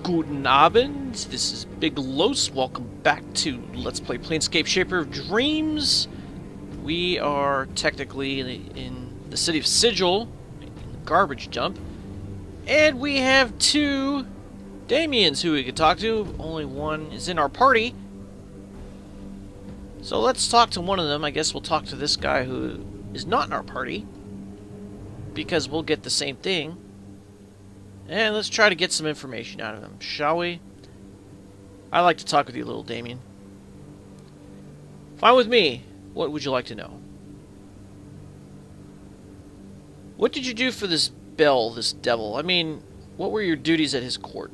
Guten Abend, this is Big Los. Welcome back to Let's Play Planescape Shaper of Dreams. We are technically in the city of Sigil, in the garbage dump. And we have two Damiens who we could talk to. Only one is in our party. So let's talk to one of them. I guess we'll talk to this guy who is not in our party, because we'll get the same thing. And let's try to get some information out of him, shall we? I'd like to talk with you, little Damien. Fine with me. What would you like to know? What did you do for this Bell, this devil? I mean, what were your duties at his court?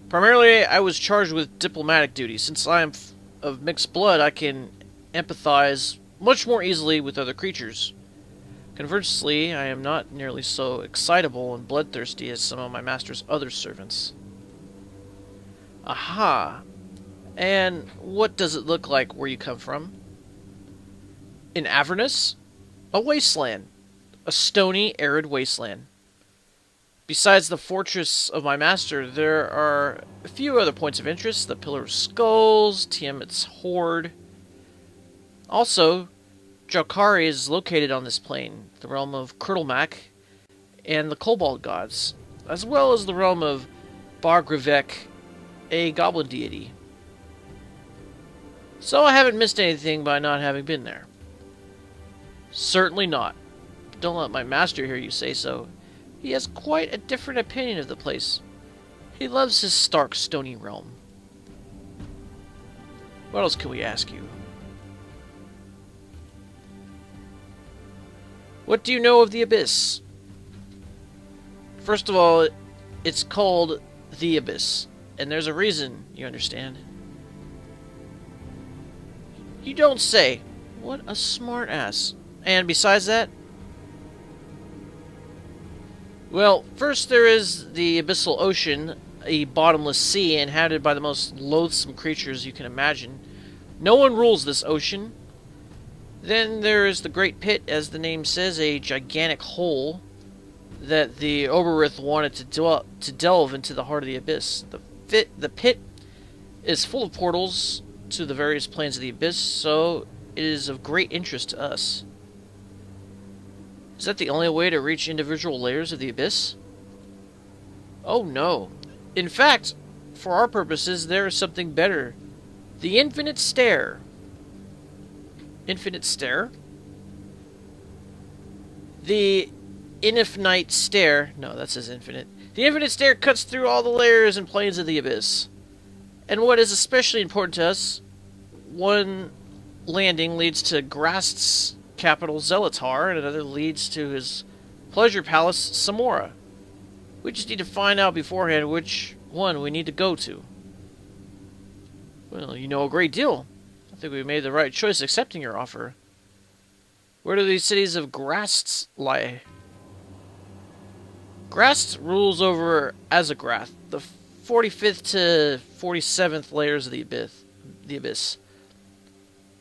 Primarily, I was charged with diplomatic duties. Since I am of mixed blood, I can empathize much more easily with other creatures. Conversely, I am not nearly so excitable and bloodthirsty as some of my master's other servants. Aha! And what does it look like where you come from? In Avernus? A wasteland. A stony, arid wasteland. Besides the fortress of my master, there are a few other points of interest. The Pillar of Skulls, Tiamat's Hoard. Also, Jalkari is located on this plane, the realm of Kurtlemak and the Kobold gods, as well as the realm of Bargrivek, a goblin deity. So I haven't missed anything by not having been there. Certainly not. Don't let my master hear you say so. He has quite a different opinion of the place. He loves his stark, stony realm. What else can we ask you? What do you know of the Abyss? First of all, it's called the Abyss, and there's a reason, you understand. You don't say. What a smart ass. And besides that, well, first there is the Abyssal Ocean, a bottomless sea inhabited by the most loathsome creatures you can imagine. No one rules this ocean. Then there is the Great Pit, as the name says, a gigantic hole that the Oberith wanted to delve into the heart of the Abyss. The pit is full of portals to the various planes of the Abyss, so it is of great interest to us. Is that the only way to reach individual layers of the Abyss? Oh no. In fact, for our purposes, there is something better. The Infinite Stair. Infinite Stair? The Infinite Stair... No, that says infinite. The Infinite Stair cuts through all the layers and planes of the Abyss. And what is especially important to us, one landing leads to Grast's capital, Zelatar, and another leads to his pleasure palace, Samora. We just need to find out beforehand which one we need to go to. Well, you know a great deal. I think we made the right choice accepting your offer. Where do these cities of Grast lie? Grast rules over Azagrath, the 45th to 47th layers of the Abyss.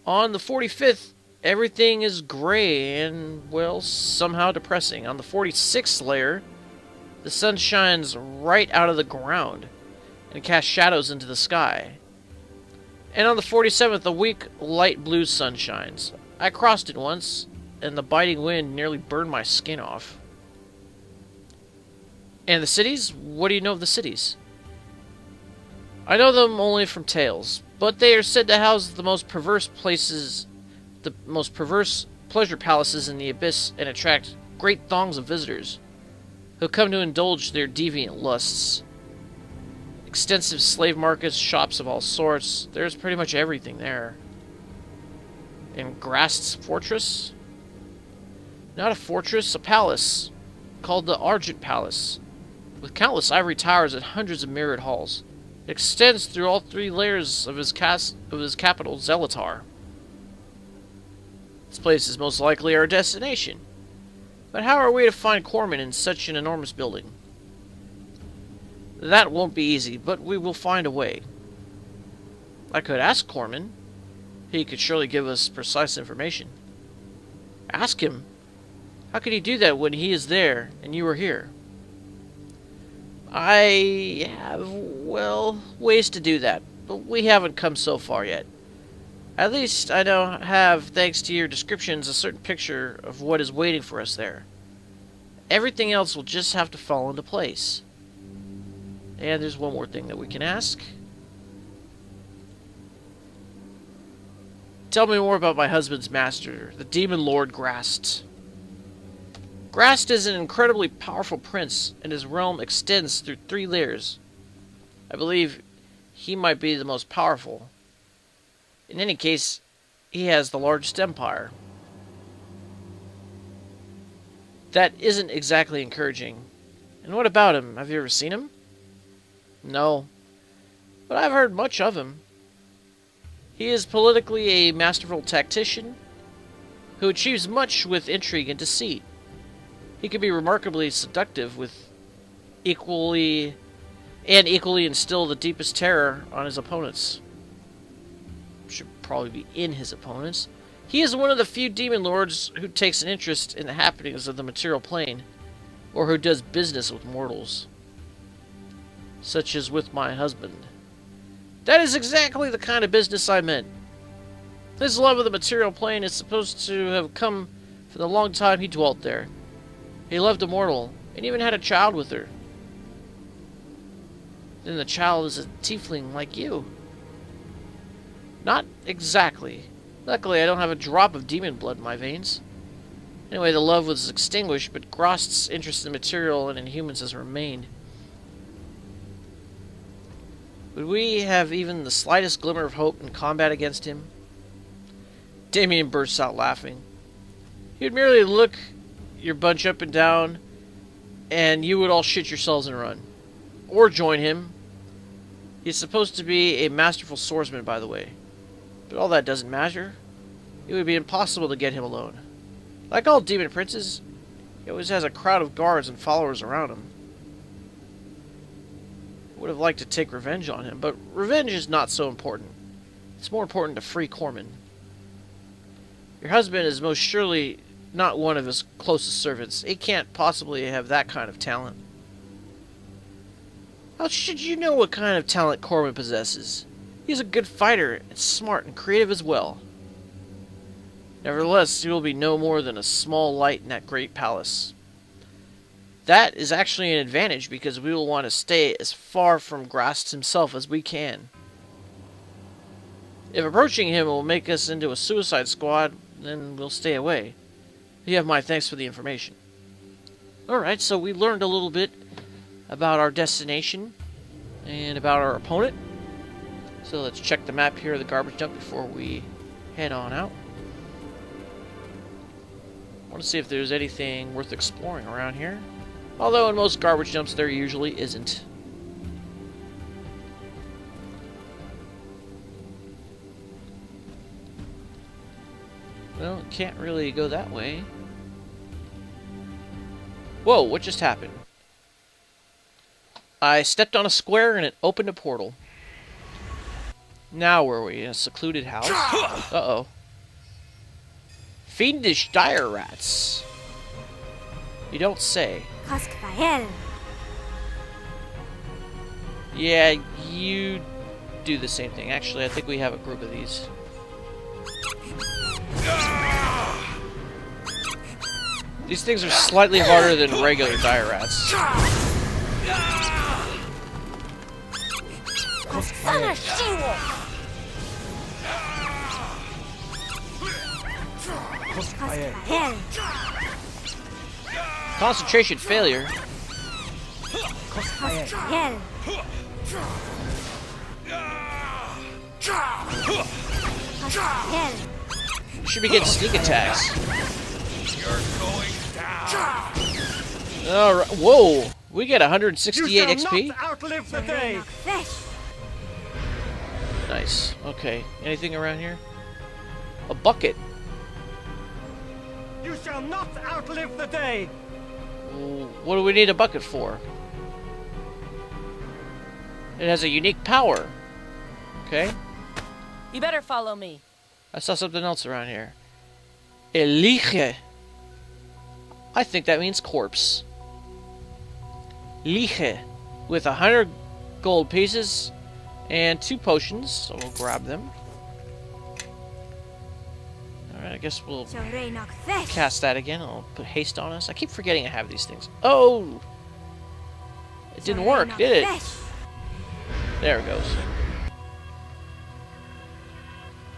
On the 45th, everything is gray and, well, somehow depressing. On the 46th layer, the sun shines right out of the ground and casts shadows into the sky. And on the 47th, a weak, light blue sun shines. I crossed it once, and the biting wind nearly burned my skin off. And the cities? What do you know of the cities? I know them only from tales, but they are said to house the most perverse places, the most perverse pleasure palaces in the Abyss, and attract great throngs of visitors who come to indulge their deviant lusts. Extensive slave markets, shops of all sorts. There's pretty much everything there. In Grast's fortress? Not a fortress, a palace, called the Argent Palace, with countless ivory towers and hundreds of mirrored halls. It extends through all three layers of his capital, Zelatar. This place is most likely our destination. But how are we to find Corman in such an enormous building? That won't be easy, but we will find a way. I could ask Corman. He could surely give us precise information. Ask him? How could he do that when he is there and you are here? I have, well, ways to do that, but we haven't come so far yet. At least I now have, thanks to your descriptions, a certain picture of what is waiting for us there. Everything else will just have to fall into place. And there's one more thing that we can ask. Tell me more about my husband's master, the demon lord Grast. Grast is an incredibly powerful prince, and his realm extends through 3 layers. I believe he might be the most powerful. In any case, he has the largest empire. That isn't exactly encouraging. And what about him? Have you ever seen him? No, but I've heard much of him. He is politically a masterful tactician who achieves much with intrigue and deceit. He can be remarkably seductive with equally instill the deepest terror on his opponents. Should probably be in his opponents. He is one of the few demon lords who takes an interest in the happenings of the material plane, or who does business with mortals, such as with my husband. That is exactly the kind of business I meant. His love of the material plane is supposed to have come from the long time he dwelt there. He loved a mortal, and even had a child with her. Then the child is a tiefling like you. Not exactly. Luckily, I don't have a drop of demon blood in my veins. Anyway, the love was extinguished, but Grost's interest in material and in humans has remained. Would we have even the slightest glimmer of hope in combat against him? Damien bursts out laughing. He would merely look your bunch up and down, and you would all shit yourselves and run. Or join him. He's supposed to be a masterful swordsman, by the way. But all that doesn't matter. It would be impossible to get him alone. Like all demon princes, he always has a crowd of guards and followers around him. I would have liked to take revenge on him, but revenge is not so important. It's more important to free Corman. Your husband is most surely not one of his closest servants. He can't possibly have that kind of talent. How should you know what kind of talent Corman possesses? He's a good fighter, and smart and creative as well. Nevertheless, he will be no more than a small light in that great palace. That is actually an advantage, because we will want to stay as far from Grast himself as we can. If approaching him will make us into a suicide squad, then we'll stay away. You have my thanks for the information. Alright, so we learned a little bit about our destination and about our opponent. So let's check the map here of the garbage dump before we head on out. I want to see if there's anything worth exploring around here. Although in most garbage dumps there usually isn't. Well, can't really go that way. Whoa, what just happened? I stepped on a square and it opened a portal. Now where are we? In a secluded house? Uh-oh. Fiendish dire rats. You don't say. Yeah, you do the same thing. Actually, I think we have a group of these. These things are slightly harder than regular dire rats. Concentration failure. You should be getting sneak attacks. You're going down. Alright, whoa! We get 168 XP. Not outlive the day. Nice. Okay. Anything around here? A bucket. You shall not outlive the day. What do we need a bucket for? It has a unique power. Okay. You better follow me. I saw something else around here. Elige. I think that means corpse. Liche. with 100 gold pieces and 2 potions, so we'll grab them. Alright, I guess we'll cast that again. I'll put haste on us. I keep forgetting I have these things. Oh! It didn't work, did it? There it goes.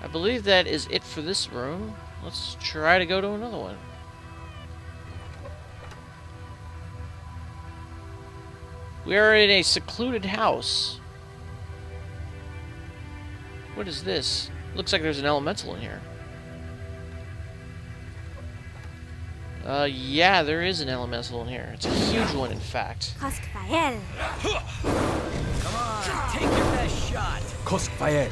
I believe that is it for this room. Let's try to go to another one. We are in a secluded house. What is this? Looks like there's an elemental in here. Yeah, there is an elemental in here. It's a huge one, in fact. Come on, take your best shot. Koskfael.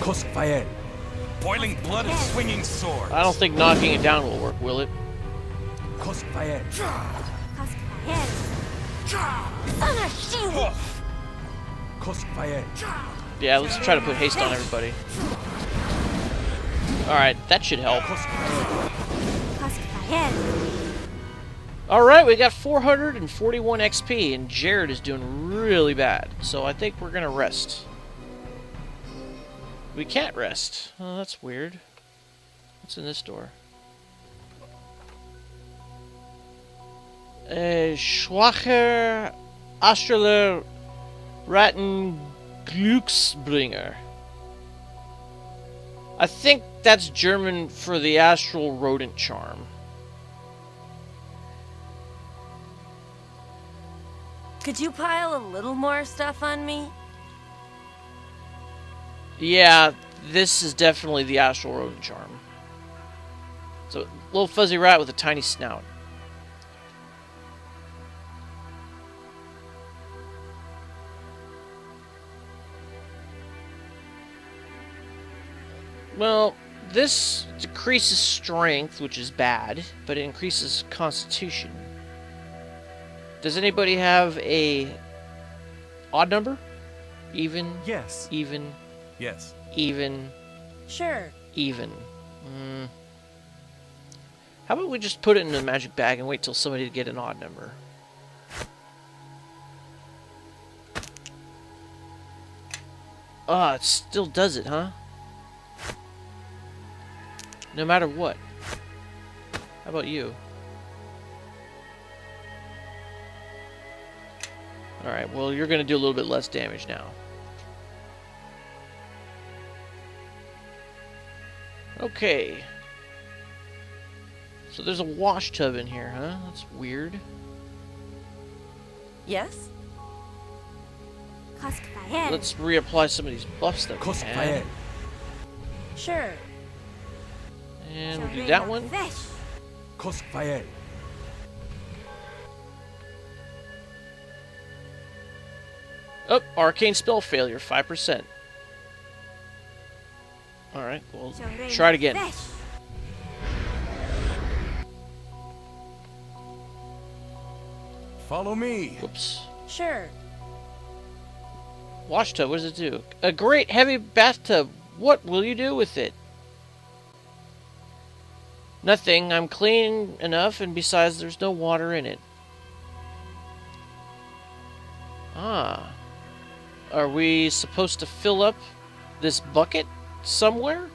Koskfael. Boiling blood and swinging swords. I don't think knocking it down will work, will it? Koskfael. Koskfael. Yeah, let's try to put haste on everybody. Alright, that should help. Alright, we got 441 XP, and Jorad is doing really bad. So I think we're gonna rest. We can't rest. Oh, that's weird. What's in this door? Schwacher Astraler Ratten Glücksbringer. I think that's German for the astral rodent charm. Could you pile a little more stuff on me? Yeah, this is definitely the astral rodent charm. So, little fuzzy rat with a tiny snout. Well, this decreases strength, which is bad, but it increases constitution. Does anybody have a odd number? Even? Yes. Even? Yes. Even? Sure. Even. How about we just put it in a magic bag and wait till somebody to get an odd number? Ah, it still does it, huh? No matter what. How about you? Alright, well, you're going to do a little bit less damage now. Okay. So there's a wash tub in here, huh? That's weird. Yes? Let's reapply some of these buffs that we had. Sure. And we'll do that one. Koskfael. Oh, arcane spell failure, 5%. Alright, we'll try it again. Follow me. Whoops. Sure. Wash tub, what does it do? A great heavy bathtub. What will you do with it? Nothing. I'm clean enough, and besides, there's no water in it. Ah. Are we supposed to fill up this bucket somewhere?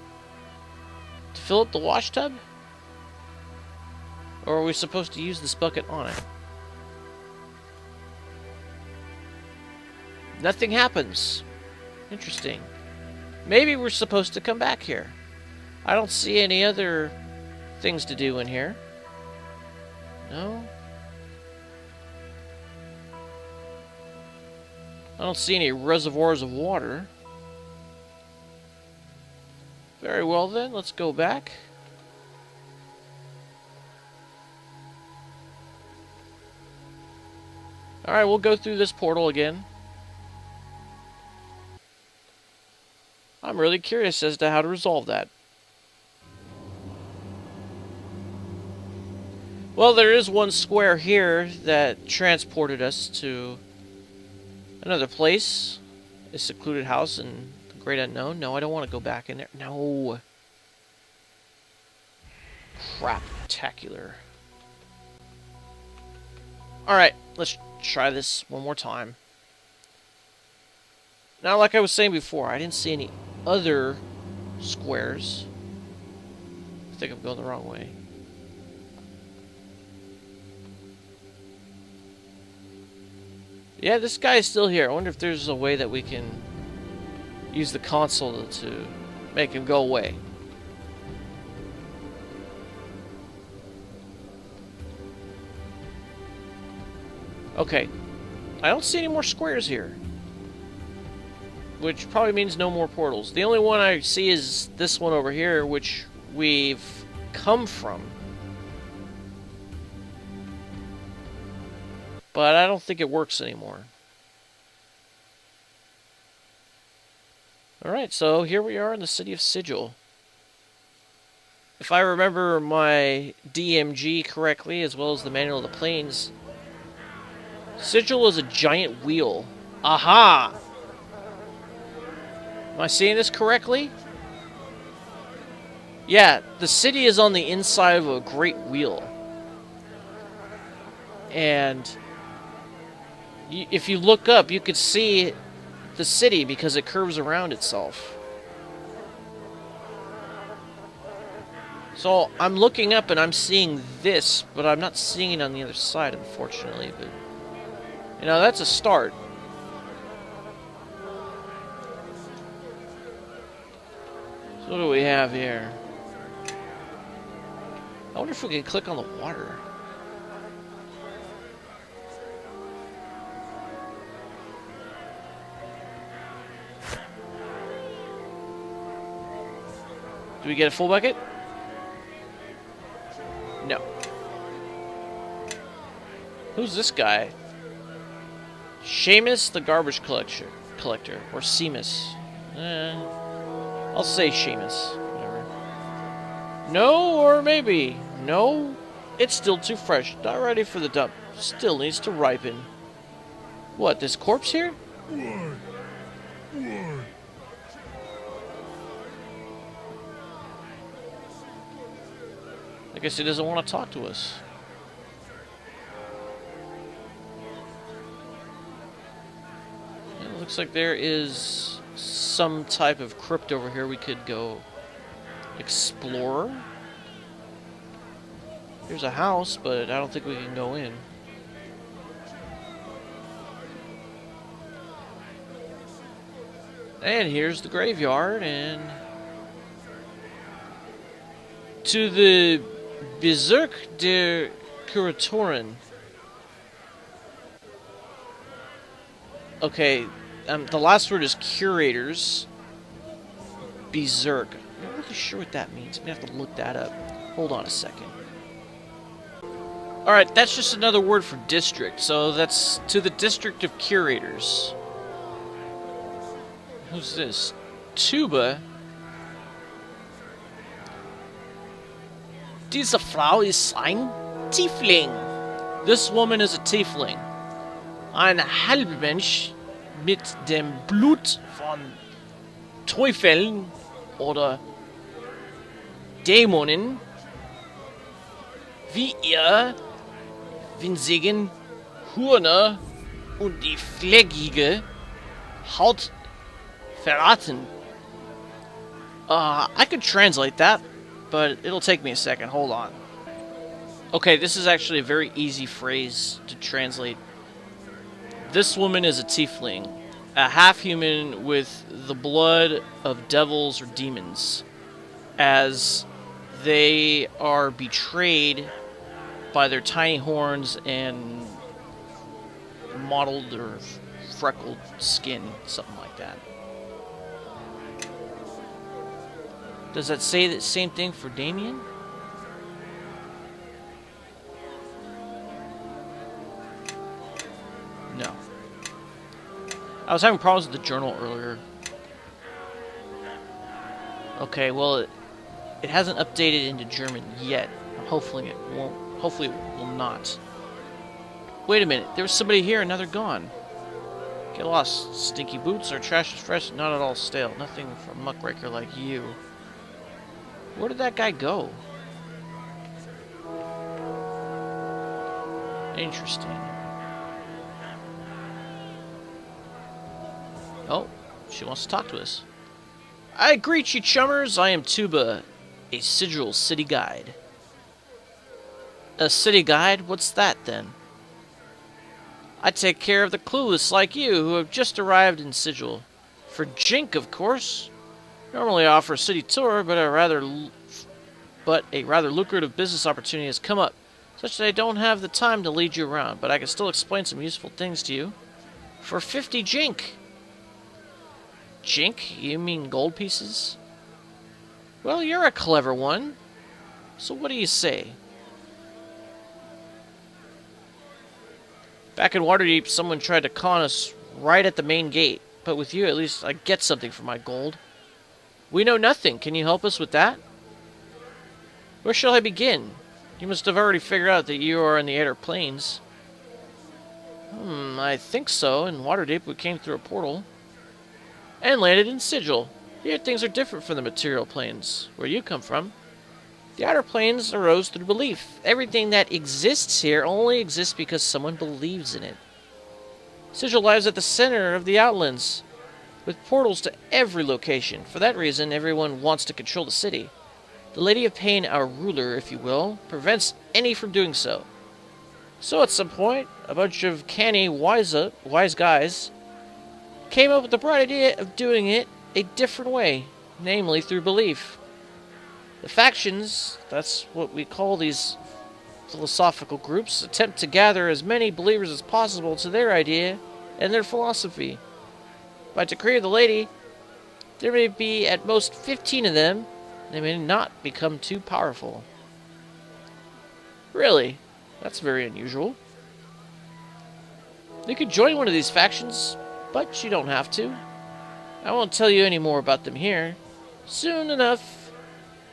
To fill up the wash tub? Or are we supposed to use this bucket on it? Nothing happens. Interesting. Maybe we're supposed to come back here. I don't see any other things to do in here. No? I don't see any reservoirs of water. Very well then, let's go back. Alright, we'll go through this portal again. I'm really curious as to how to resolve that. Well, there is one square here that transported us to another place. A secluded house in the Great Unknown. No, I don't want to go back in there. No. Crap-tacular. Alright, let's try this one more time. Now, like I was saying before, I didn't see any other squares. I think I'm going the wrong way. Yeah, this guy is still here. I wonder if there's a way that we can use the console to make him go away. Okay. I don't see any more squares here. Which probably means no more portals. The only one I see is this one over here, which we've come from. But I don't think it works anymore. Alright, so here we are in the city of Sigil. If I remember my DMG correctly, as well as the Manual of the Planes, Sigil is a giant wheel. Aha! Am I seeing this correctly? Yeah, the city is on the inside of a great wheel. And if you look up, you could see the city because it curves around itself. So I'm looking up and I'm seeing this, but I'm not seeing it on the other side, unfortunately. But you know, that's a start. So what do we have here? I wonder if we can click on the water. Do we get a full bucket? No. Who's this guy? Seamus the garbage collector, or Seamus. I'll say Seamus. Whatever. No, or maybe. No, it's still too fresh. Not ready for the dump. Still needs to ripen. What, this corpse here? I guess he doesn't want to talk to us. It looks like there is some type of crypt over here we could go explore. There's a house, but I don't think we can go in. And here's the graveyard, and to the Bezirk der Kuratoren. Okay, the last word is curators. Bezirk. I'm not really sure what that means. I'm gonna have to look that up. Hold on a second. Alright, that's just another word for district. So that's to the district of curators. Who's this? Tuba. Diese Frau ist ein Tiefling. This woman is a tiefling. Ein Halbmensch mit dem Blut von Teufeln oder Dämonen, wie ihr winzigen Hörner und die fleckige Haut verraten. I could translate that, but it'll take me a second. Hold on. Okay, this is actually a very easy phrase to translate. This woman is a tiefling, a half-human with the blood of devils or demons, as they are betrayed by their tiny horns and mottled or freckled skin, something like that. Does that say the same thing for Damien? No. I was having problems with the journal earlier. Okay, well, it hasn't updated into German yet. Hopefully it won't. Hopefully it will not. Wait a minute. There was somebody here and now they're gone. Get lost. Stinky boots. Our trash is fresh, not at all stale. Nothing for a muckraker like you. Where did that guy go? Interesting. Oh, she wants to talk to us. I greet you, chummers. I am Tuba, a Sigil city guide. A city guide? What's that, then? I take care of the clueless like you who have just arrived in Sigil. For Jink, of course. Normally I offer a city tour, but a rather lucrative business opportunity has come up, such that I don't have the time to lead you around, but I can still explain some useful things to you. For 50 Jink. Jink? You mean gold pieces? Well, you're a clever one. So what do you say? Back in Waterdeep, someone tried to con us right at the main gate, but with you, at least I get something for my gold. We know nothing. Can you help us with that? Where shall I begin? You must have already figured out that you are in the Outer Planes. I think so. In Waterdeep, we came through a portal and landed in Sigil. Here, things are different from the material planes, where you come from. The Outer Planes arose through belief. Everything that exists here only exists because someone believes in it. Sigil lies at the center of the Outlands, with portals to every location. For that reason, everyone wants to control the city. The Lady of Pain, our ruler, if you will, prevents any from doing so. So at some point, a bunch of canny, wise guys came up with the bright idea of doing it a different way, namely through belief. The factions, that's what we call these philosophical groups, attempt to gather as many believers as possible to their idea and their philosophy. By decree of the Lady, there may be at most 15 of them. They may not become too powerful. Really? That's very unusual. You could join one of these factions, but you don't have to. I won't tell you any more about them here. Soon enough,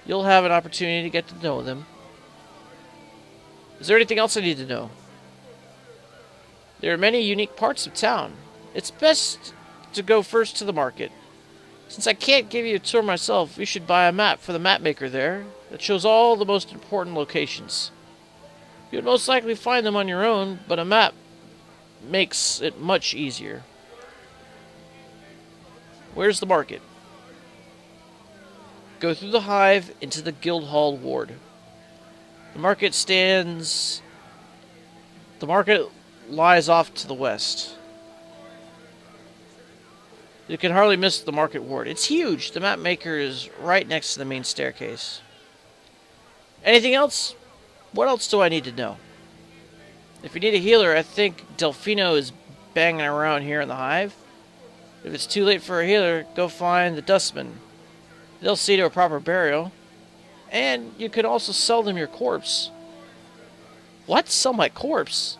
you'll have an opportunity to get to know them. Is there anything else I need to know? There are many unique parts of town. It's best to go first to the market. Since I can't give you a tour myself, you should buy a map for the map maker there that shows all the most important locations. You would most likely find them on your own, but a map makes it much easier. Where's the market? Go through the Hive into the Guildhall ward. The market lies off to the west. You can hardly miss the market ward. It's huge. The map maker is right next to the main staircase. Anything else? What else do I need to know? If you need a healer, I think Delfino is banging around here in the Hive. If it's too late for a healer, go find the Dustman. They'll see to a proper burial. And you could also sell them your corpse. What? Sell my corpse?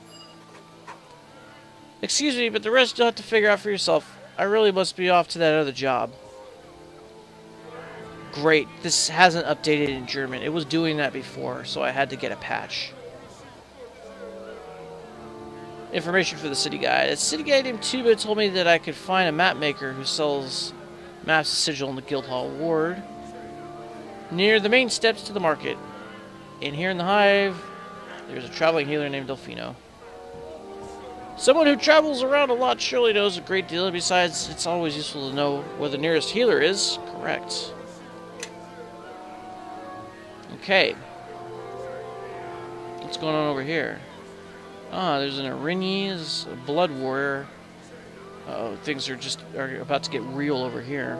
Excuse me, but the rest you'll have to figure out for yourself. I really must be off to that other job. Great. This hasn't updated in German. It was doing that before, so I had to get a patch. Information for the city guide. A city guide named Tuba told me that I could find a map maker who sells maps of Sigil in the Guildhall ward near the main steps to the market. In here in the Hive, there's a traveling healer named Delfino. Someone who travels around a lot surely knows a great deal. Besides, it's always useful to know where the nearest healer is. Correct. Okay. What's going on over here? Ah, there's an Arini's, a blood warrior. Uh-oh, things are about to get real over here.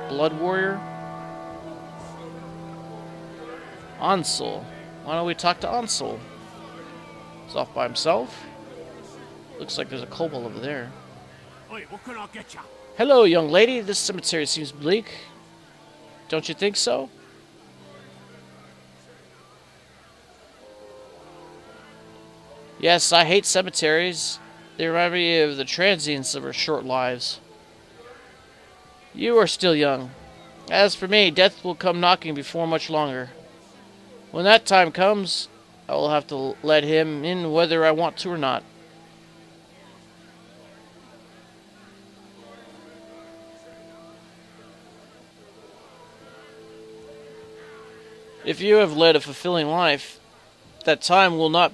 Blood warrior? Ansell. Why don't we talk to Ansell? He's off by himself. Looks like there's a kobold over there. Oi, what can I get ya? Hello, young lady. This cemetery seems bleak. Don't you think so? Yes, I hate cemeteries. They remind me of the transients of our short lives. You are still young. As for me, death will come knocking before much longer. When that time comes, I will have to let him in whether I want to or not. If you have led a fulfilling life, that time will not.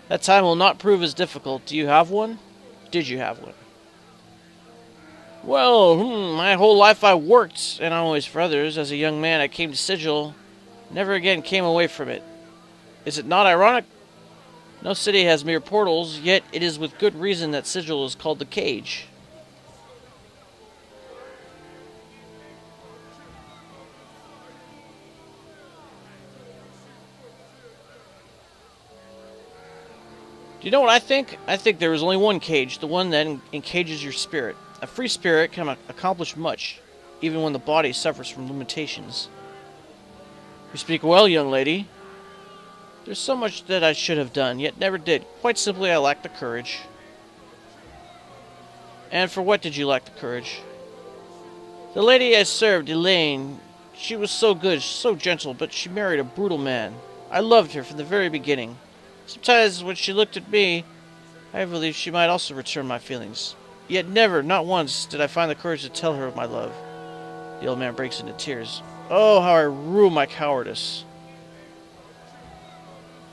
That time will not prove as difficult. Do you have one? Did you have one? Well, my whole life I worked, and always for others. As a young man, I came to Sigil. Never again came away from it. Is it not ironic? No city has mere portals, yet it is with good reason that Sigil is called the Cage. Do you know what I think? I think there is only one cage, the one that encages your spirit. A free spirit can accomplish much, even when the body suffers from limitations. You speak well, young lady. There's so much that I should have done, yet never did. Quite simply, I lacked the courage. And for what did you lack the courage? The lady I served, Elaine, she was so good, so gentle, but she married a brutal man. I loved her from the very beginning. Sometimes when she looked at me, I believed she might also return my feelings. Yet never, not once, did I find the courage to tell her of my love. The old man breaks into tears. Oh, how I rue my cowardice.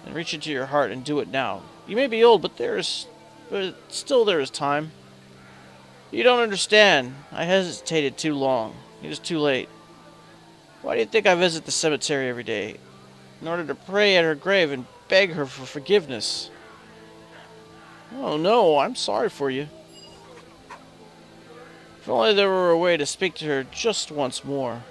And reach into your heart and do it now. You may be old, but still there is time. You don't understand. I hesitated too long. It is too late. Why do you think I visit the cemetery every day? In order to pray at her grave and beg her for forgiveness. Oh no, I'm sorry for you. If only there were a way to speak to her just once more.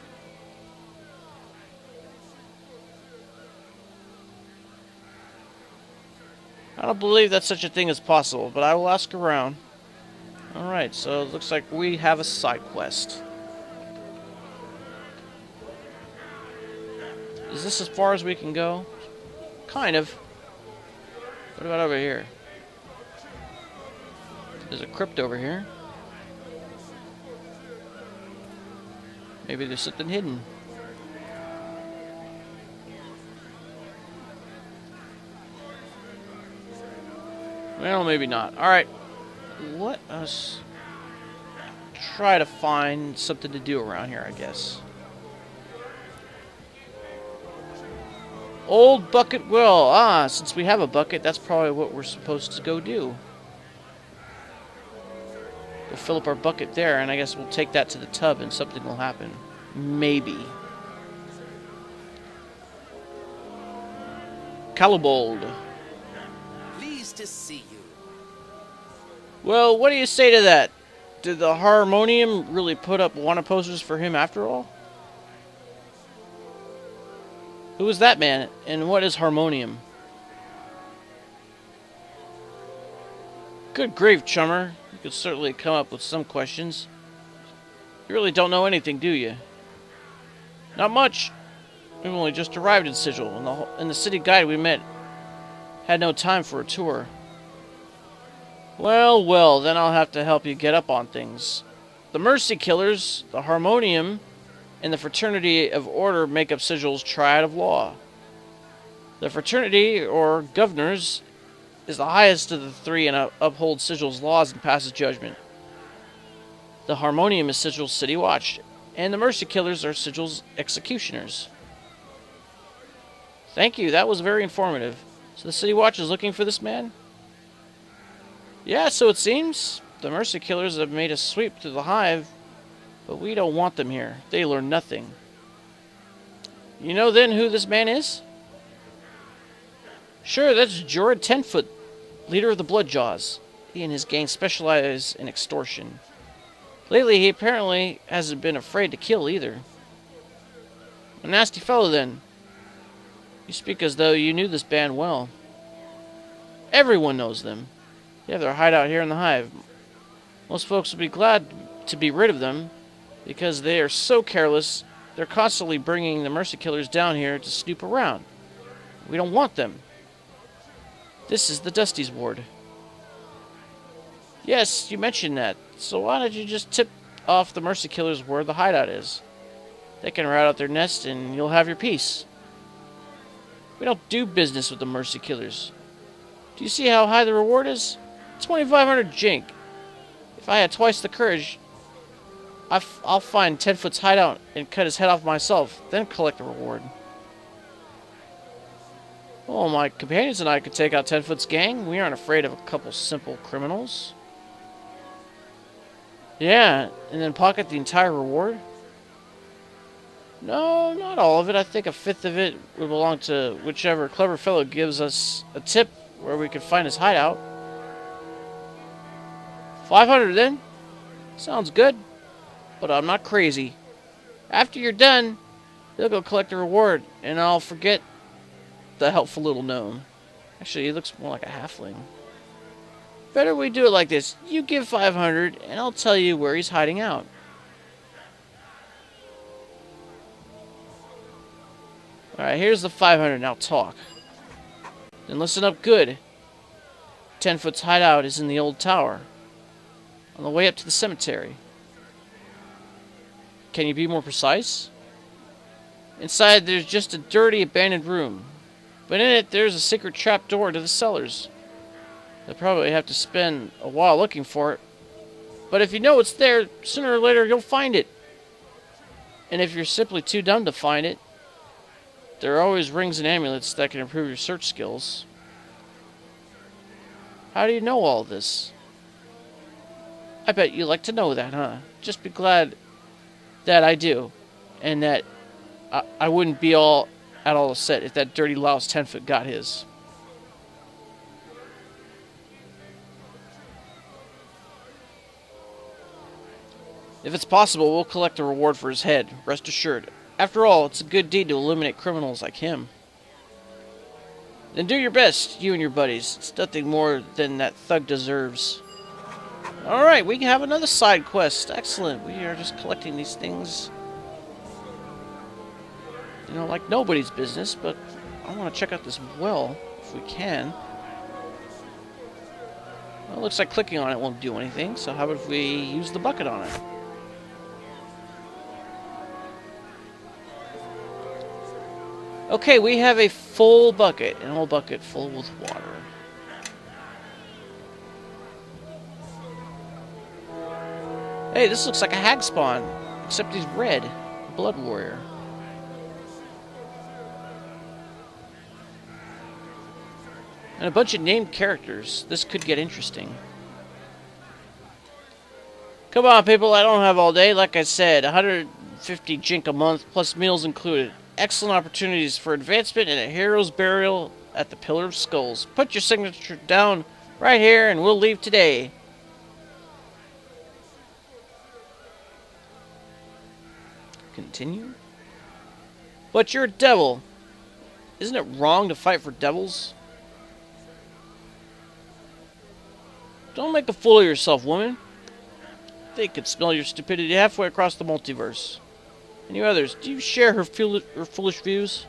I don't believe that such a thing is possible, but I will ask around. Alright, so it looks like we have a side quest. Is this as far as we can go? Kind of. What about over here? There's a crypt over here. Maybe there's something hidden. Well, maybe not. Alright. Let us try to find something to do around here, I guess. Old bucket well. Ah, since we have a bucket, that's probably what we're supposed to go do. We'll fill up our bucket there, and I guess we'll take that to the tub and something will happen. Maybe. Calibold. Pleased to see you. Well, what do you say to that? Did the Harmonium really put up wanted posters for him after all? Who is that man, and what is Harmonium? Good grief, chummer. You could certainly come up with some questions. You really don't know anything, do you? Not much. We've only just arrived in Sigil, and the city guide we met had no time for a tour. Well, well, then I'll have to help you get up on things. The Mercy Killers, the Harmonium, and the Fraternity of Order make up Sigil's triad of law. The Fraternity, or Governors, is the highest of the three and upholds Sigil's laws and passes judgment. The Harmonium is Sigil's city watch, and the Mercy Killers are Sigil's executioners. Thank you, that was very informative. So the city watch is looking for this man? Yeah, so it seems. The Mercy Killers have made a sweep through the Hive, but we don't want them here. They learn nothing. You know then who this man is? Sure, that's Jorad Tenfoot, leader of the Bloodjaws. He and his gang specialize in extortion. Lately, he apparently hasn't been afraid to kill either. A nasty fellow then. You speak as though you knew this band well. Everyone knows them. They have their hideout here in the Hive. Most folks would be glad to be rid of them, because they are so careless, they're constantly bringing the Mercy Killers down here to snoop around. We don't want them. This is the Dusty's ward. Yes, you mentioned that. So why don't you just tip off the Mercy Killers where the hideout is? They can rout out their nest and you'll have your peace. We don't do business with the Mercy Killers. Do you see how high the reward is? 2,500 jink. If I had twice the courage, I'll find Tenfoot's hideout and cut his head off myself, then collect the reward. Oh, my companions and I could take out Tenfoot's gang. We aren't afraid of a couple simple criminals. Yeah, and then pocket the entire reward? No, not all of it. I think a fifth of it would belong to whichever clever fellow gives us a tip where we could find his hideout. 500 then? Sounds good. But I'm not crazy. After you're done, he'll go collect the reward, and I'll forget the helpful little gnome. Actually, he looks more like a halfling. Better we do it like this. You give 500, and I'll tell you where he's hiding out. Alright, here's the 500. Now talk. Then listen up good. Tenfoot's hideout is in the old tower, on the way up to the cemetery. Can you be more precise? Inside, there's just a dirty, abandoned room. But in it, there's a secret trap door to the cellars. You'll probably have to spend a while looking for it. But if you know it's there, sooner or later you'll find it. And if you're simply too dumb to find it, there are always rings and amulets that can improve your search skills. How do you know all this? I bet you like to know that, huh? Just be glad that I do. And that I wouldn't be at all upset if that dirty louse Tenfoot got his. If it's possible, we'll collect a reward for his head, rest assured. After all, it's a good deed to eliminate criminals like him. Then do your best, you and your buddies. It's nothing more than that thug deserves. Alright, we have another side quest. Excellent. We are just collecting these things. You know, like nobody's business, but I want to check out this well, if we can. Well, it looks like clicking on it won't do anything, so how about if we use the bucket on it? Okay, we have a full bucket, an old bucket full with water. Hey, this looks like a hag spawn, except he's red. Blood warrior. And a bunch of named characters. This could get interesting. Come on, people, I don't have all day. Like I said, 150 jink a month, plus meals included. Excellent opportunities for advancement and a hero's burial at the Pillar of Skulls. Put your signature down right here and we'll leave today. Continue? But you're a devil. Isn't it wrong to fight for devils? Don't make a fool of yourself, woman. They could smell your stupidity halfway across the multiverse. And you others, do you share her foolish views?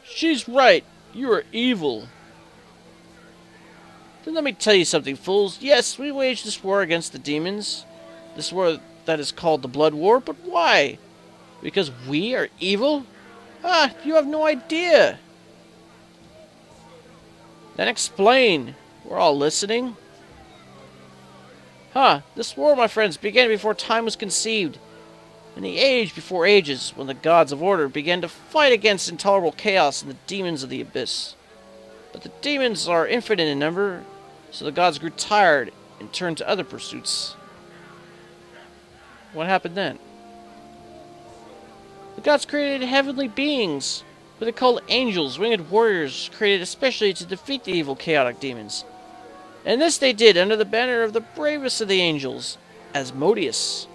She's right. You are evil. Then let me tell you something, fools. Yes, we waged this war against the demons. This war that is called the Blood War. But why? Because we are evil? Ah, you have no idea. Then explain. We're all listening. This war, my friends, began before time was conceived. In the age before ages, when the gods of order began to fight against intolerable chaos and the demons of the abyss. But the demons are infinite in number, so the gods grew tired and turned to other pursuits. What happened then? The gods created heavenly beings, what they called angels, winged warriors, created especially to defeat the evil chaotic demons. And this they did under the banner of the bravest of the angels, Asmodeus.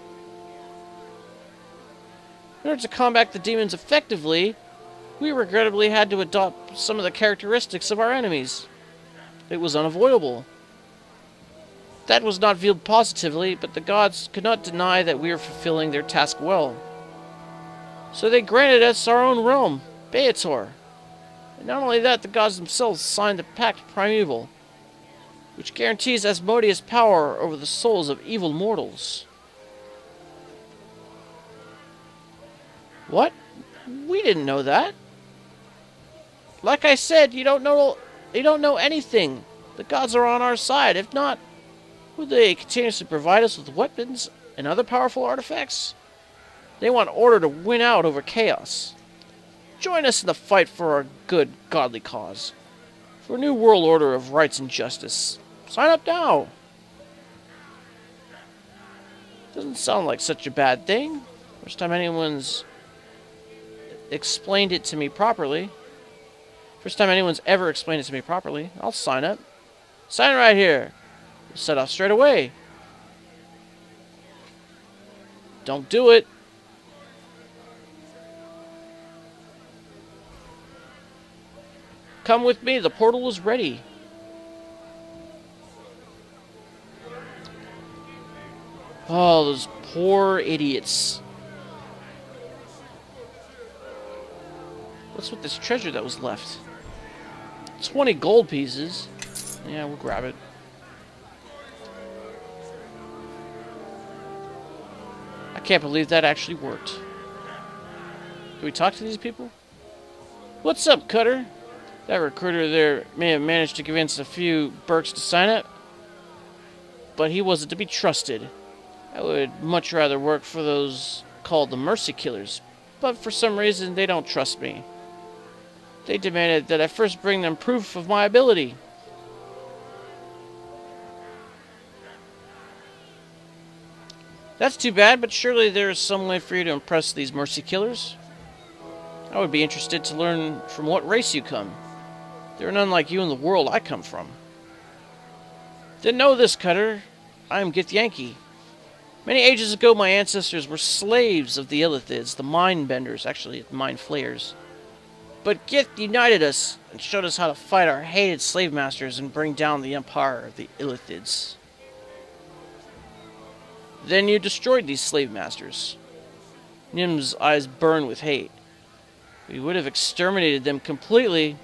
In order to combat the demons effectively, we regrettably had to adopt some of the characteristics of our enemies. It was unavoidable. That was not viewed positively, but the gods could not deny that we were fulfilling their task well. So they granted us our own realm, Beator. And not only that, the gods themselves signed the Pact Primeval, which guarantees Asmodeus' power over the souls of evil mortals. What? We didn't know that. Like I said, you don't know anything. The gods are on our side. If not, would they continuously provide us with weapons and other powerful artifacts? They want order to win out over chaos. Join us in the fight for our good, godly cause. For a new world order of rights and justice. Sign up now! Doesn't sound like such a bad thing. First time anyone's explained it to me properly. First time anyone's ever explained it to me properly. I'll sign up. Sign right here. We'll set off straight away. Don't do it. Come with me. The portal is ready. Oh, those poor idiots. What's with this treasure that was left? 20 gold pieces. Yeah, we'll grab it. I can't believe that actually worked. Can we talk to these people? What's up, Cutter? That recruiter there may have managed to convince a few Berks to sign up, but he wasn't to be trusted. I would much rather work for those called the Mercy Killers, but for some reason they don't trust me. They demanded that I first bring them proof of my ability. That's too bad, but surely there is some way for you to impress these Mercy Killers. I would be interested to learn from what race you come. There are none like you in the world I come from. Didn't know this, Cutter. I am Githyanki. Many ages ago, my ancestors were slaves of the Illithids, the Mind Benders, actually, Mind Flayers. But Gith united us and showed us how to fight our hated slave masters and bring down the empire of the Illithids. Then you destroyed these slave masters. Nim's eyes burn with hate. We would have exterminated them completely,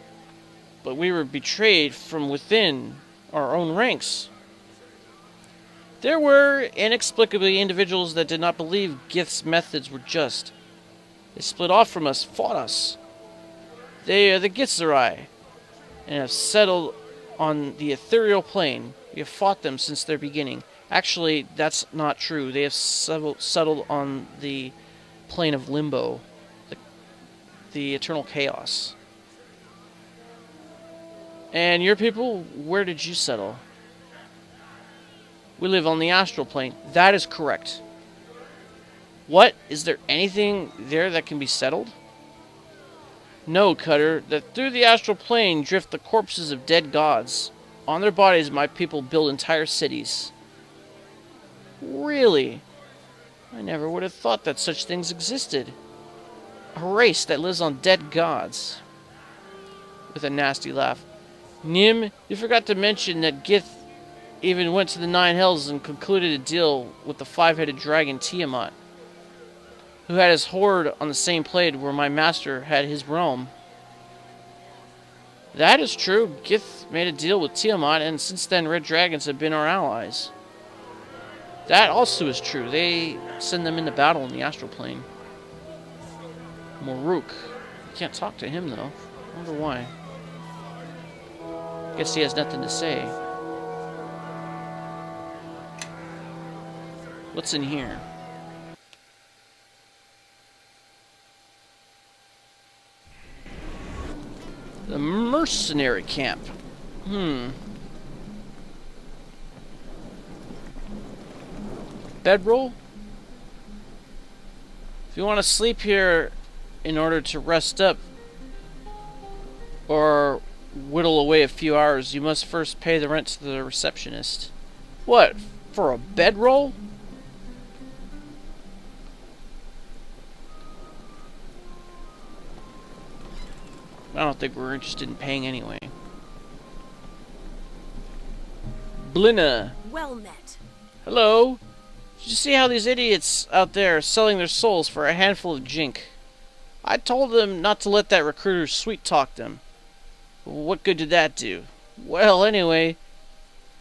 but we were betrayed from within our own ranks. There were, inexplicably, individuals that did not believe Gith's methods were just. They split off from us, fought us. They are the Githzerai, and have settled on the ethereal plane. We have fought them since their beginning. Actually, that's not true. They have settled on the plane of limbo, the eternal chaos. And your people, where did you settle? We live on the astral plane. That is correct. What? Is there anything there that can be settled? No, Cutter. That through the astral plane drift the corpses of dead gods. On their bodies, my people build entire cities. Really? I never would have thought that such things existed. A race that lives on dead gods. With a nasty laugh. Nim, you forgot to mention that Gith even went to the Nine Hells and concluded a deal with the five-headed dragon Tiamat, who had his horde on the same plane where my master had his realm. That is true. Gith made a deal with Tiamat, and since then red dragons have been our allies. That also is true. They send them into battle in the astral plane. Moruk. Can't talk to him, though. I wonder why. Guess he has nothing to say. What's in here? The mercenary camp. Bedroll? If you want to sleep here in order to rest up or whittle away a few hours, you must first pay the rent to the receptionist. What? For a bedroll? I don't think we're interested in paying anyway. Blina. Well met. Hello. Did you see how these idiots out there are selling their souls for a handful of jink? I told them not to let that recruiter sweet-talk them. What good did that do? Well, anyway,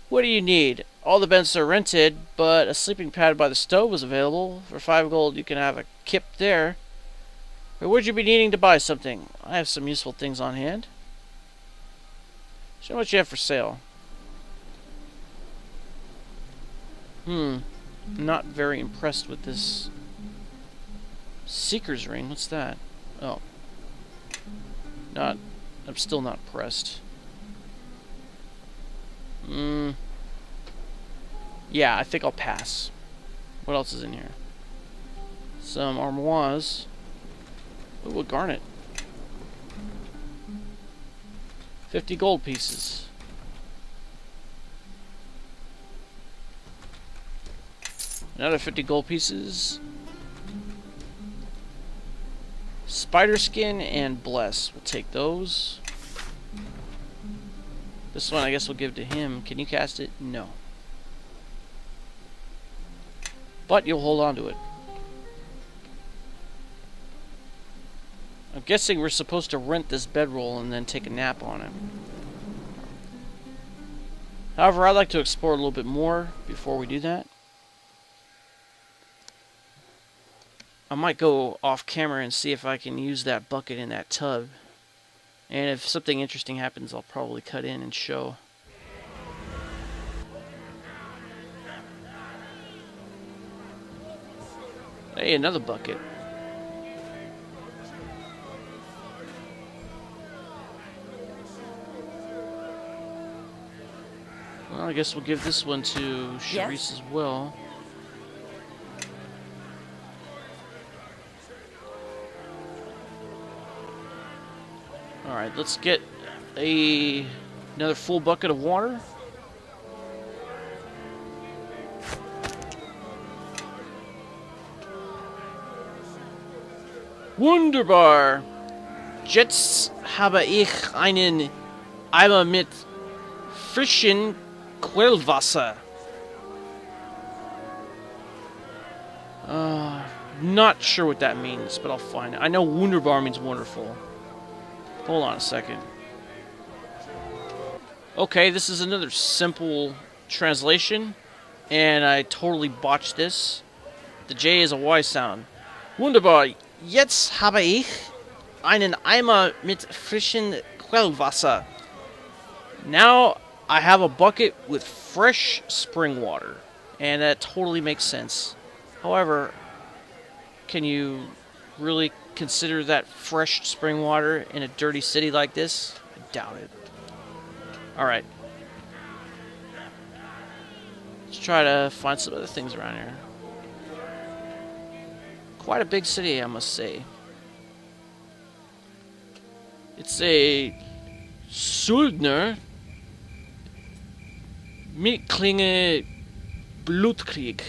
what do you need? All the beds are rented, but a sleeping pad by the stove is available. For 5 gold, you can have a kip there. Or would you be needing to buy something? I have some useful things on hand. Show me what you have for sale. I'm not very impressed with this Seeker's Ring. What's that? Oh. I'm still not pressed. Yeah, I think I'll pass. What else is in here? Some armoires. Ooh, a garnet. 50 gold pieces. Another 50 gold pieces. Spider skin and bless. We'll take those. This one I guess we'll give to him. Can you cast it? No. But you'll hold on to it. I'm guessing we're supposed to rent this bedroll and then take a nap on it. However, I'd like to explore a little bit more before we do that. I might go off camera and see if I can use that bucket in that tub. And if something interesting happens, I'll probably cut in and show. Hey, another bucket. Well, I guess we'll give this one to Charisse as well. Alright, let's get another full bucket of water. Wunderbar! Jetzt habe ich einen Eimer mit frischen Quellwasser. Not sure what that means, but I'll find it. I know Wunderbar means wonderful. Hold on a second. Okay, this is another simple translation, and I totally botched this. The J is a Y sound. Wunderbar! Jetzt habe ich einen Eimer mit frischen Quellwasser. Now I have a bucket with fresh spring water, and that totally makes sense. However, can you really consider that fresh spring water in a dirty city like this? I doubt it. Alright. Let's try to find some other things around here. Quite a big city, I must say. It's a Söldner Mittklinge Blutkrieg.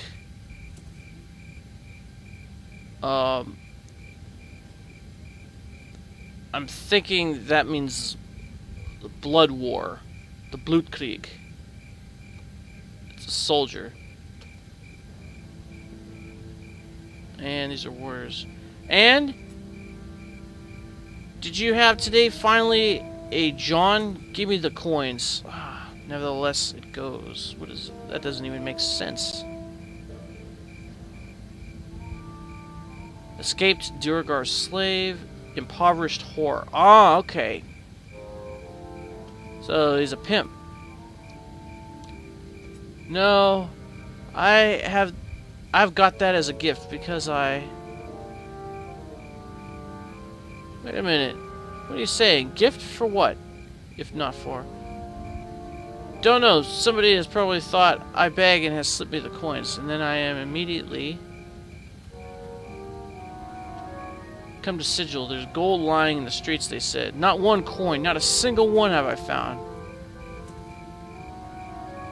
I'm thinking that means the blood war. The Blutkrieg. It's a soldier. And these are warriors. And did you have today finally a John? Give me the coins. Nevertheless, it goes. What is it? That doesn't even make sense. Escaped Durgar's slave. Impoverished whore. Ah, okay. So he's a pimp. No, I've got that as a gift because I... Wait a minute. What are you saying? Gift for what? If not for... Don't know. Somebody has probably thought I beg and has slipped me the coins. And then I am immediately... Come to Sigil. There's gold lying in the streets, they said. Not one coin. Not a single one have I found.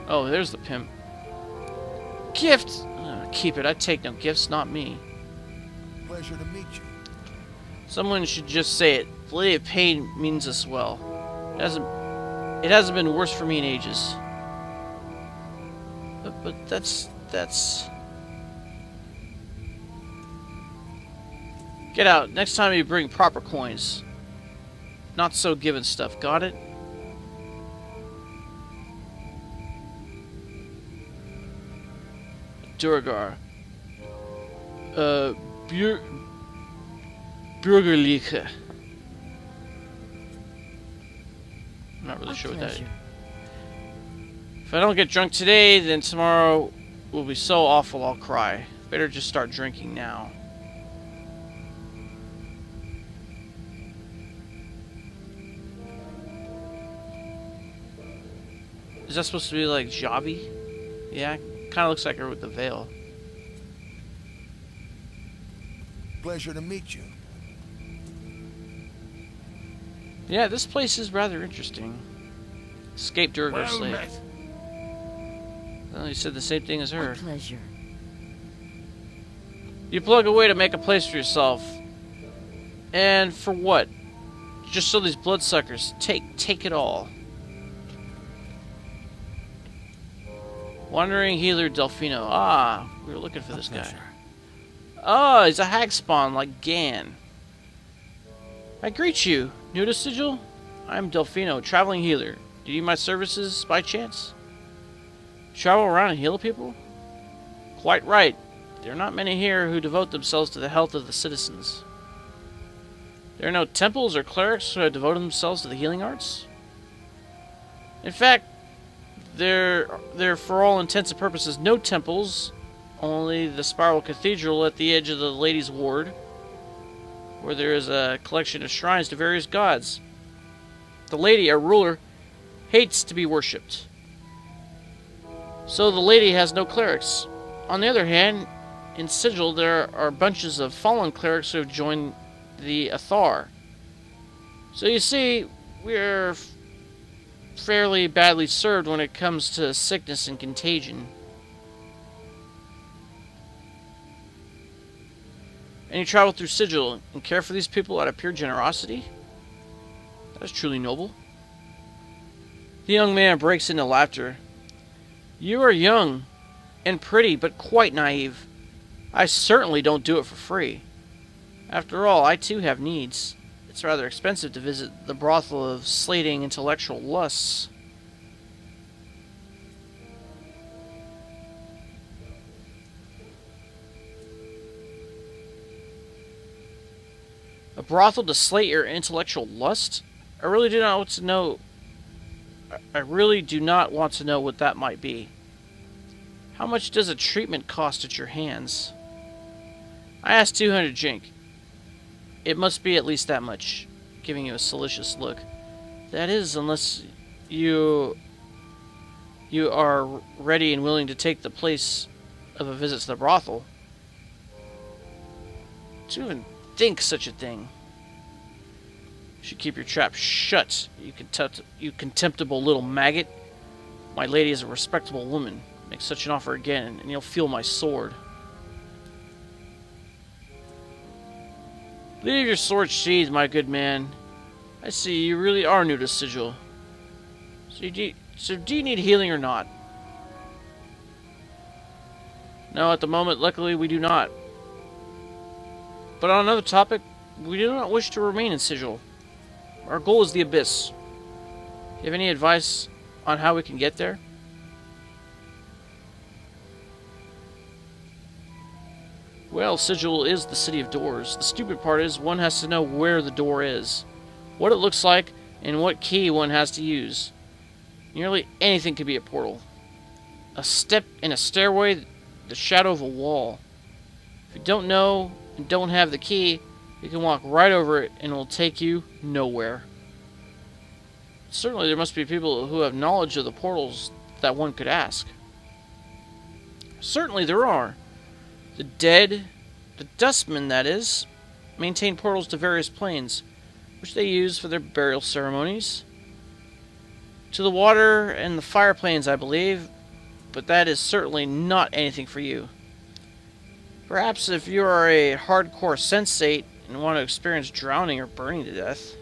Oh, there's the pimp. Gift! Keep it. I take no gifts, not me. Pleasure to meet you. Someone should just say it. Lady of Pain means us well. It hasn't been worse for me in ages. But that's... Get out. Next time you bring proper coins. Not so given stuff. Got it? Durgar. Bürgerliche. I'm not really sure what that is. If I don't get drunk today, then tomorrow will be so awful I'll cry. Better just start drinking now. Is that supposed to be like Javi? Yeah, kind of looks like her with the veil. Pleasure to meet you. Yeah, this place is rather interesting. Escape during our Well slave. met. Well, you said the same thing as her. A pleasure. You plug away to make a place for yourself. And for what? Just so these bloodsuckers take it all. Wandering healer Delfino. Ah, we were looking for this guy. Oh, he's a hag spawn like Gan. I greet you. New to Sigil? I'm Delfino, traveling healer. Do you need my services by chance? Travel around and heal people? Quite right. There are not many here who devote themselves to the health of the citizens. There are no temples or clerics who have devoted themselves to the healing arts? In fact, there for all intents and purposes no temples, only the spiral cathedral at the edge of the Ladies' Ward, where there is a collection of shrines to various gods. The lady, our ruler, hates to be worshipped. So the lady has no clerics. On the other hand, in Sigil there are bunches of fallen clerics who have joined the Athar. So you see, we're fairly badly served when it comes to sickness and contagion. And you travel through Sigil and care for these people out of pure generosity? That is truly noble. The young man breaks into laughter. You are young and pretty, but quite naive. I certainly don't do it for free. After all, I too have needs. It's rather expensive to visit the brothel of slating intellectual lusts. A brothel to slate your intellectual lust? I really do not want to know. I really do not want to know what that might be. How much does a treatment cost at your hands? I asked 200 jink. It must be at least that much, giving you a salacious look. That is, unless you are ready and willing to take the place of a visit to the brothel. To even think such a thing. You should keep your trap shut, you contemptible little maggot. My lady is a respectable woman. Make such an offer again, and you'll feel my sword. Leave your sword sheathed, my good man. I see you really are new to Sigil. So do you need healing or not? No, at the moment, luckily, we do not. But on another topic, we do not wish to remain in Sigil. Our goal is the Abyss. Do you have any advice on how we can get there? Well, Sigil is the city of doors. The stupid part is one has to know where the door is, what it looks like, and what key one has to use. Nearly anything could be a portal. A step in a stairway, the shadow of a wall. If you don't know and don't have the key, you can walk right over it and it will take you nowhere. Certainly there must be people who have knowledge of the portals that one could ask. Certainly there are. The dead, the dustmen that is, maintain portals to various planes, which they use for their burial ceremonies. To the water and the fire planes, I believe, but that is certainly not anything for you. Perhaps if you are a hardcore sensate and want to experience drowning or burning to death.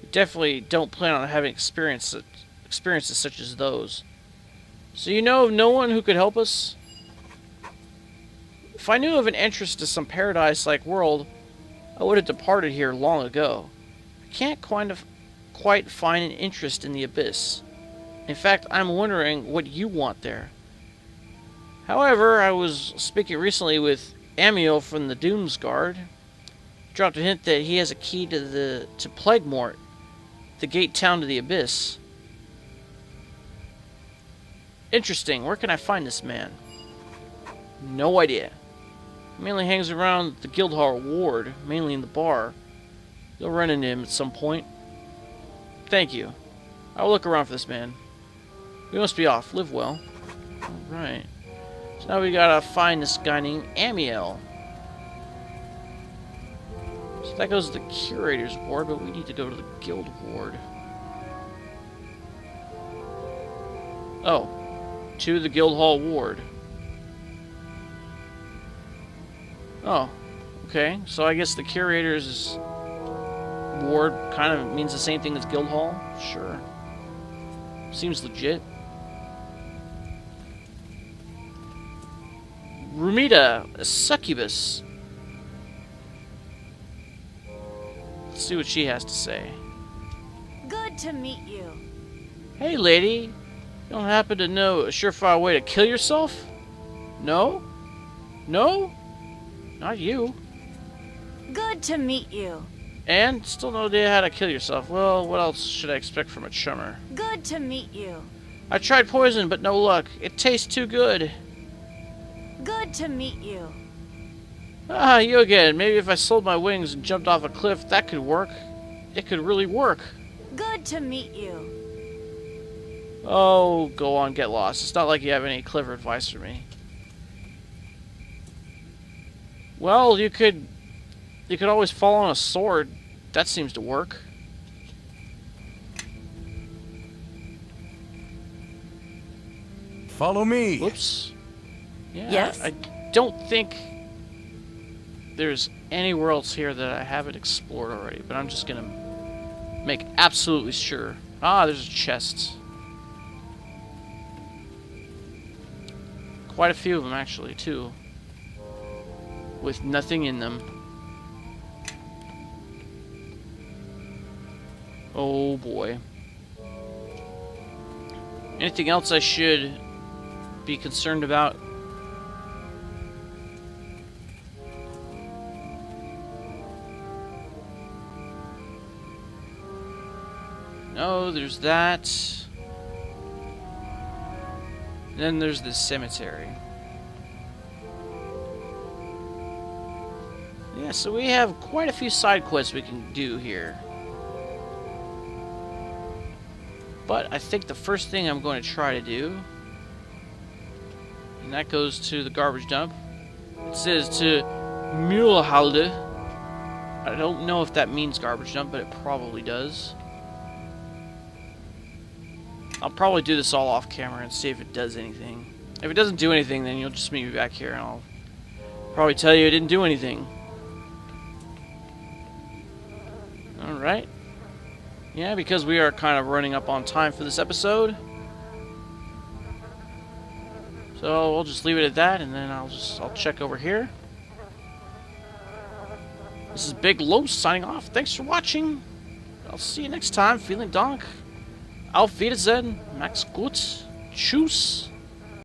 You definitely don't plan on having experiences such as those. So you know of no one who could help us? If I knew of an entrance to some paradise-like world, I would have departed here long ago. I can't quite find an interest in the Abyss. In fact, I'm wondering what you want there. However, I was speaking recently with Amiel from the Doomsguard. He dropped a hint that he has a key to Plaguemort, the gate town to the Abyss. Interesting. Where can I find this man? No idea. He mainly hangs around the Guildhall ward, mainly in the bar. You'll run into him at some point. Thank you. I'll look around for this man. We must be off. Live well. Alright. So now we gotta find this guy named Amiel. So that goes to the Curator's Ward, but we need to go to the Guild Ward. Oh. To the Guildhall Ward. Oh. Okay. So I guess the Curator's Ward kind of means the same thing as Guildhall? Sure. Seems legit. Rumita, a succubus. Let's see what she has to say. Good to meet you. Hey, lady. You don't happen to know a surefire way to kill yourself? No? No? Not you. Good to meet you. And still no idea how to kill yourself. Well, what else should I expect from a chummer? Good to meet you. I tried poison, but no luck. It tastes too good. Good to meet you. Ah, you again. Maybe if I sold my wings and jumped off a cliff, that could work. It could really work. Good to meet you. Oh, go on, get lost. It's not like you have any clever advice for me. Well, you could always fall on a sword. That seems to work. Follow me. Whoops. Yeah, Yes? I don't think there's anywhere else here that I haven't explored already, but I'm just gonna make absolutely sure. Ah, there's a chest. Quite a few of them, actually, too. With nothing in them. Oh, boy. Anything else I should be concerned about? No, there's that. And then there's the cemetery. Yeah, so we have quite a few side quests we can do here. But I think the first thing I'm going to try to do, and that goes to the garbage dump. It says to Mulehalde. I don't know if that means garbage dump, but it probably does. I'll probably do this all off camera and see if it does anything. If it doesn't do anything, then you'll just meet me back here and I'll probably tell you it didn't do anything. Alright. Yeah, because we are kind of running up on time for this episode. So we'll just leave it at that, and then I'll check over here. This is Big Los signing off. Thanks for watching. I'll see you next time. Vielen Dank. Auf Wiedersehen. Max gut. Tschüss.